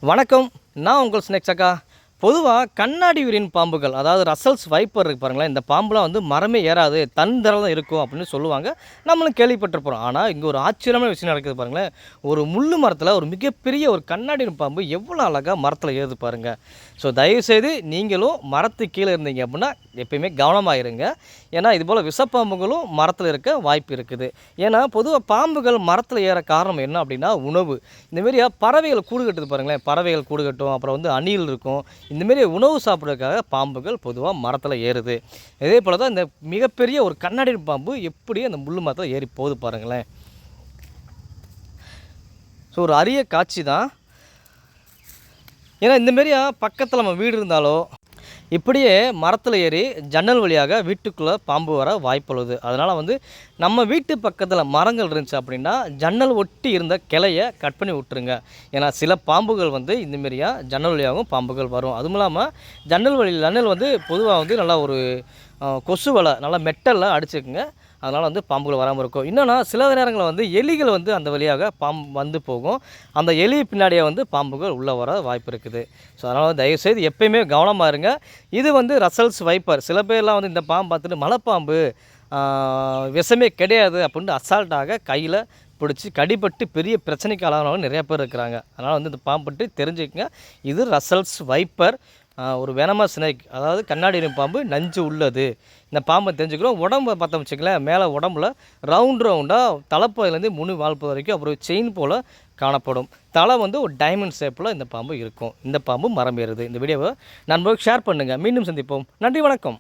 வணக்கம். நான் உங்கள் ஸ்னேக்ஸ் அக்கா. பொதுவாக கண்ணாடி உரின் பாம்புகள், அதாவது ரசல்ஸ் வைப்பர் இருக்கு பாருங்களேன், இந்த பாம்புலாம் வந்து மரமே ஏறாது, தன் தரம் தான் இருக்கும் அப்படின்னு சொல்லுவாங்க. நம்மளும் கேள்விப்பட்டிருப்போம். ஆனால் இங்கே ஒரு ஆச்சரியமான விஷயம் நடக்குது பாருங்களேன். ஒரு முள்ளு மரத்தில் ஒரு மிகப்பெரிய ஒரு கண்ணாடி உரின் பாம்பு எவ்வளோ அழகாக மரத்தில் ஏறுது பாருங்கள். ஸோ தயவுசெய்து நீங்களும் மரத்துக்கு கீழே இருந்தீங்க அப்படின்னா எப்பயுமே கவனமாக இருங்க. ஏன்னா இதுபோல் விஷப்பாம்புகளும் மரத்தில் இருக்க வாய்ப்பு இருக்குது. ஏன்னா பொதுவாக பாம்புகள் மரத்தில் ஏற காரணம் என்ன அப்படின்னா உணவு. இந்தமாரி பறவைகள் கூடு கட்டுது பாருங்களேன், பறவைகள் கூடு கட்டும், அப்புறம் வந்து அணில் இருக்கும். இந்தமாரி உணவு சாப்பிட்றதுக்காக பாம்புகள் பொதுவாக மரத்தில் ஏறுது. இதே போல் தான் இந்த மிகப்பெரிய ஒரு கண்ணாடி பாம்பு எப்படி அந்த முள்ளு மரத்தில் ஏறி போகுது பாருங்களேன். ஸோ ஒரு அரிய காட்சி தான். ஏன்னா இந்தமாரி பக்கத்தில் நம்ம வீடு இருந்தாலோ இப்படியே மரத்தில் ஏறி ஜன்னல் வழியாக வீட்டுக்குள்ளே பாம்பு வர வாய்ப்புள்ளது. அதனால் வந்து நம்ம வீட்டு பக்கத்தில் மரங்கள் இருந்துச்சு அப்படின்னா ஜன்னல் ஒட்டி இருந்த கிளையை கட் பண்ணி விட்டுருங்க. ஏன்னா சில பாம்புகள் வந்து இந்தமாரியாக ஜன்னல் வழியாகவும் பாம்புகள் வரும். அதுவும் இல்லாமல் ஜன்னல் வந்து பொதுவாக வந்து நல்லா ஒரு கொசு வலை நல்லா மெட்டலில் அடிச்சுக்குங்க. அதனால் வந்து பாம்புகள் வராமல் இருக்கும். இன்னொன்னா சில நேரங்களில் வந்து எலிகள் வந்து அந்த வழியாக வந்து போகும். அந்த எலி பின்னாடியே வந்து பாம்புகள் உள்ளே வர வாய்ப்பு இருக்குது. ஸோ அதனால் தயவுசெய்து எப்பயுமே கவனமாக இருங்க. இது வந்து ரசல்ஸ் வைப்பர். சில பேர்லாம் வந்து இந்த பாம்பு பார்த்துட்டு மலைப்பாம்பு விஷமே கிடையாது அப்படின்ட்டு அசால்ட்டாக கையில் பிடிச்சி கடிப்பட்டு பெரிய பிரச்சனைக்கு ஆளானவங்க நிறையா பேர் இருக்கிறாங்க. அதனால் வந்து இந்த பாம்பு பற்றி தெரிஞ்சுக்கங்க. இது ரசல்ஸ் வைப்பர், ஒரு வெனமஸ் ஸ்னேக், அதாவது கண்ணாடி பாம்பு, நஞ்சு உள்ளது. இந்த பாம்பை தெரிஞ்சுக்கிறோம். உடம்பை பார்த்தோம் வச்சுக்கலாம், மேலே உடம்புல ரவுண்டாக தலைப்பகுதியிலேருந்து முனு வாழ்ப்பு வரைக்கும் அப்புறம் செயின் போல் காணப்படும். தலை வந்து ஒரு டைமண்ட் ஷேப்பில் இந்த பாம்பு இருக்கும். இந்த பாம்பு மரம் ஏறுது. இந்த வீடியோவை நண்பர்களுக்கு ஷேர் பண்ணுங்கள். மீண்டும் சந்திப்போம். நன்றி, வணக்கம்.